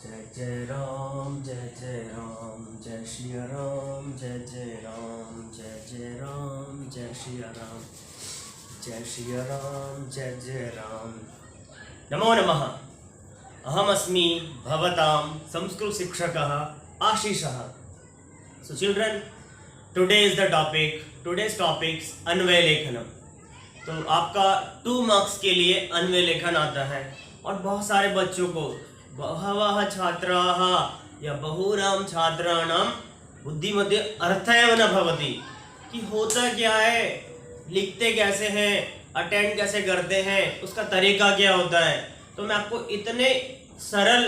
जय जय राम जय जय राम जय श्री राम जय जय राम जय जय राम जय श्री राम जय श्री राम जय जय राम। नमो नमः। अहमस्मि भवतां संस्कृत शिक्षकः आशीषः। So children, today's topics अन्वय लेखनम। तो आपका 2 मार्क्स के लिए अन्वय लेखन आता है और बहुत सारे बच्चों को बहवः छात्राः या बहुनां छात्राणां बुद्धिमध्ये अर्थएव न भवति कि होता क्या है, लिखते कैसे हैं, अटेंड कैसे करते हैं, उसका तरीका क्या होता है। तो मैं आपको इतने सरल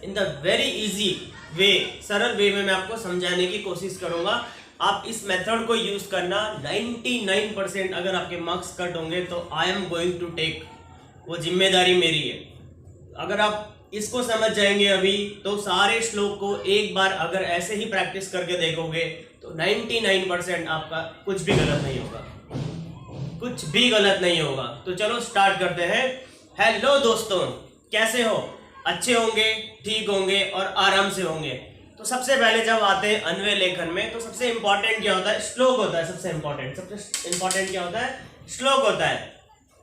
in the very easy way सरल वे में मैं आपको समझाने की कोशिश करूंगा। आप इस मेथड को यूज करना। 99% अगर आपके मार्क्स कट होंगे तो I am going to take, वो जिम्मेदारी मेरी है। अगर आप इसको समझ जाएंगे अभी तो सारे श्लोक को एक बार अगर ऐसे ही प्रैक्टिस करके देखोगे तो 99% आपका कुछ भी गलत नहीं होगा, कुछ भी गलत नहीं होगा। तो चलो स्टार्ट करते हैं। हेलो दोस्तों, कैसे हो? अच्छे होंगे, ठीक होंगे और आराम से होंगे। तो सबसे पहले जब आते हैं अन्वय लेखन में तो सबसे इंपॉर्टेंट क्या होता है? श्लोक होता है। सबसे इंपॉर्टेंट क्या होता है? श्लोक होता है।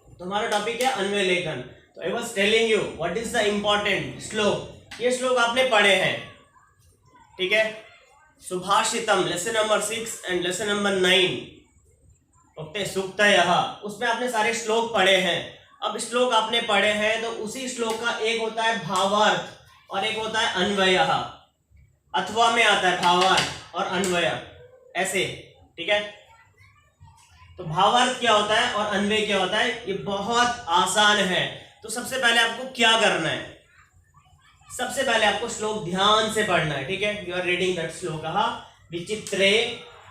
तो हमारा टॉपिक है अन्वय लेखन। तो I was telling you what is the important श्लोक। ये श्लोक आपने पढ़े हैं, ठीक है? सुभाषितम lesson number 6 and lesson number 9 okay सूक्तयः, उसमें आपने सारे श्लोक पढ़े हैं। अब श्लोक आपने पढ़े हैं तो उसी श्लोक का एक होता है भावार्थ और एक होता है अन्वयः। अथवा में आता है भावार्थ और अन्वय ऐसे, ठीक है? तो भावार्थ क्या होता है और अन्वय क्या होता है, ये बहुत आसान है। तो सबसे पहले आपको क्या करना है? सबसे पहले आपको श्लोक ध्यान से पढ़ना है, ठीक है? यू आर रीडिंग दैट श्लोकः विचित्रे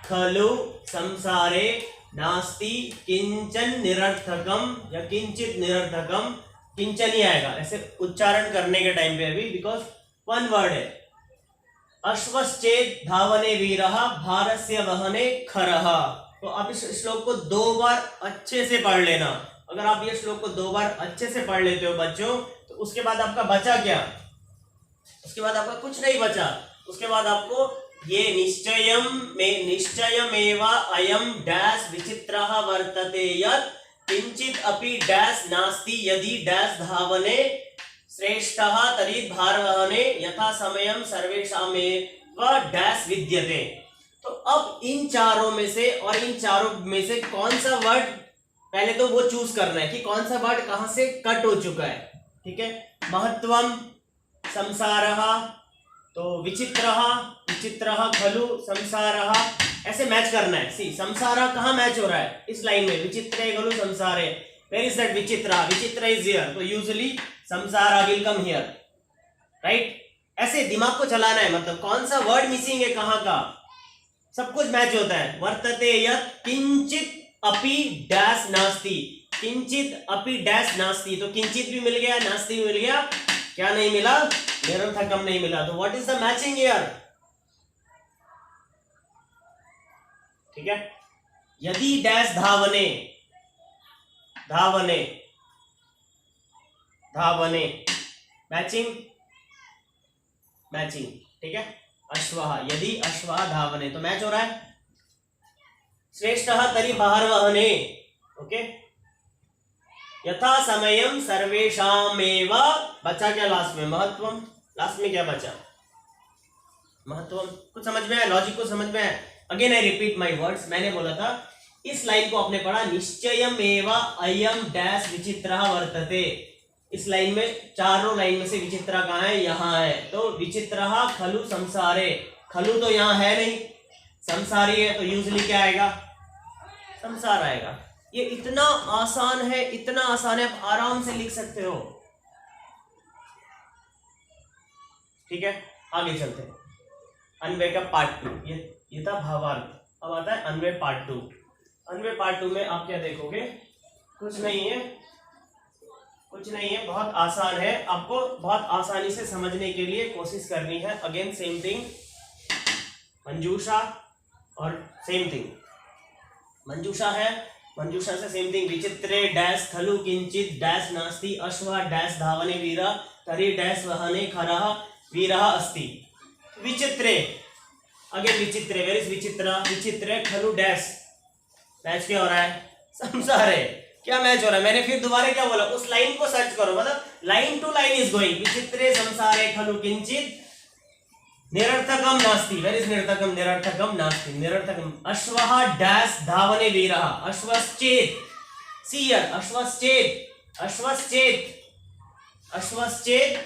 खलु संसारे नास्ति किंचन निरर्थकम या किंचित निरर्थकम। किंचन ही आएगा ऐसे उच्चारण करने के टाइम पे अभी, बिकॉज वन वर्ड है। अश्वश्चेत धावने वीरः भारस्य वहने खरः। तो आप इस श्लोक को 2 बार अच्छे से पढ़ लेना। अगर आप ये श्लोक को 2 बार अच्छे से पढ़ लेते हो बच्चों, तो उसके बाद आपका बचा क्या? उसके बाद आपका कुछ नहीं बचा। उसके बाद आपको ये निश्चयमेव अयम डैश विचित्रः वर्तते यत् किंचित अपि डैश नास्ति यदि डैश धावने श्रेष्ठः तर्हि भारवहने यथा समयम सर्वेषामेव डैश विद्यते। तो अब इन चारों में से कौन सा वर्ड, पहले तो वो चूज करना है कि कौन सा वर्ड कहां से कट हो चुका है, ठीक है? महत्वम, संसारः, तो विचित्रः खलु संसारः, ऐसे मैच करना है। सी संसारः कहां मैच हो रहा है? इस लाइन में विचित्रे खलु संसारे। वेयर इज दैट विचित्र? विचित्र इज हियर, तो यूजुअली संसारा विल कम हियर, राइट? ऐसे दिमाग को चलाना है, मतलब कौन सा वर्ड मिसिंग है, कहां का, सब कुछ मैच होता है। वर्तते यत् किंचित अपि डैश नास्ति, किंचित अपि डैश नास्ति, तो किंचित भी मिल गया, नास्ति भी मिल गया, क्या नहीं मिला? निरर्थकम नहीं मिला। तो what is the matching here? ठीक है? यदि डैश धावने धावने धावने मैचिंग, ठीक है? अश्वः, यदि अश्वः धावने तो मैच हो रहा है। श्रेष्ठः तर्हि भारवहने, ओके? यथा समयम सर्वेषामेव, बचा क्या लास्ट में? महत्वम। लास्ट में क्या बचा? महत्वम। कुछ समझ में आया? लॉजिक को समझ में आया? Again I repeat my words. मैंने बोला था इस लाइन को आपने पढ़ा, निश्चयमेव अयम डैश विचित्रः वर्तते। इस लाइन में, चारों लाइन में से विचित्र कहाँ है? यहाँ है। तो विचित्रः खलु संसारे, खलु तो यहाँ है नहीं, संसारी है, तो यूजुअली क्या आएगा? संसार आएगा। ये इतना आसान है, इतना आसान है, आप आराम से लिख सकते हो, ठीक है? आगे चलते हैं। अन्वय का पार्ट 2, ये था भावार्थ। अब आता है अन्वय पार्ट 2। अन्वय पार्ट 2 में आप क्या देखोगे? कुछ नहीं है, बहुत आसान है। आपको बहुत आसानी से समझने के लिए कोशिश करनी है। अगेन सेम थिंग, मंजूषा और सेम थिंग। मंजूषा है मंजूषा से सेम थिंग। विचित्रे डैश खलु किंचित डैश नास्ति अश्वः डैश धावने वीरः तर्हि डैश वहने खरः वीरः अस्ति। विचित्रे अगेन विचित्रे, वेयर इज विचित्र? विचित्रे खलु डैश, मैच क्या हो रहा है? संसारे। क्या मैच हो रहा है? मैंने फिर दोबारा क्या बोला? उस लाइन को सर्च करो, मतलब line to line is going. विचित्रे संसारे खलु किंचित निरर्थकम नास्ति, वेयर इज निरर्थकम? निरर्थकम नास्ति, निरर्थकम। अश्वः डैश धावने वीरः, अश्वश्चेत, सी हियर, अश्वश्चेत, अश्वश्चेत, अश्वश्चेत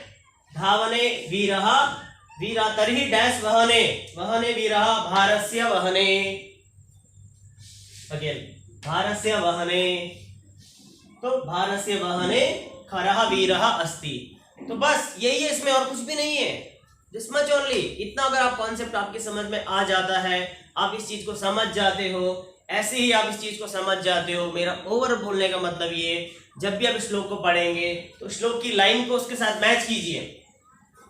धावने वीरः वीरा तर्हि डैश वहने वहने वीरः भारस्य वहने। अगेन भारस्य वहने, तो भारस्य वहने खरः वीरः अस्ति। तो बस यही है इसमें, और कुछ भी नहीं है। This much only. इतना अगर आप कॉन्सेप्ट आपकी समझ में आ जाता है, आप इस चीज को समझ जाते हो, ऐसे ही आप इस चीज को समझ जाते हो। मेरा ओवर बोलने का मतलब ये, जब भी आप श्लोक को पढ़ेंगे तो श्लोक की लाइन को उसके साथ मैच कीजिए।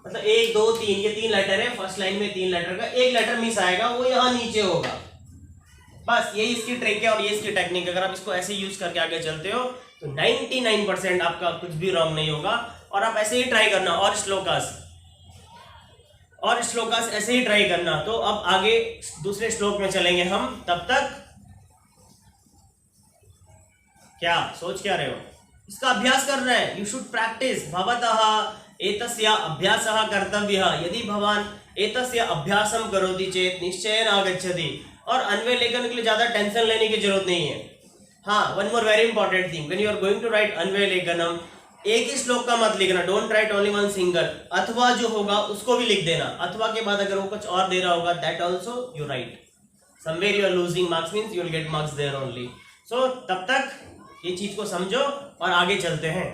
मतलब 1 2 3, ये 3 लेटर है, फर्स्ट लाइन में 3 लेटर का एक लेटर मिस आएगा, वो यहाँ नीचे होगा। बस यही इसकी ट्रिक है और ये इसकी टेक्निक। अगर आप इसको ऐसे यूज करके आगे चलते हो तो 99% आपका कुछ भी रॉन्ग नहीं होगा। और आप ऐसे ही ट्राई करना, और श्लोकास ऐसे ही ट्राई करना। तो अब आगे दूसरे श्लोक में चलेंगे हम। तब तक क्या सोच क्या रहे हो? इसका अभ्यास कर रहे हैं। You should practice. भवतः एतस्य अभ्यासः कर्तव्यः। यदि भवान एतस्य अभ्यासम करोति चेत निश्चयेन आगच्छति। और अन्वय लेखन के लिए ज्यादा टेंशन लेने की जरूरत नहीं है। हाँ, one more very important thing, when you are going to write अन्वय लेखनम, एक ही श्लोक का मत लिखना। Don't write only one single. अथवा जो होगा उसको भी लिख देना। अथवा के बाद अगर वो कुछ और दे रहा होगा, that also you write. Somewhere you are losing marks means you will get marks there only. So तब तक ये चीज को समझो और आगे चलते हैं।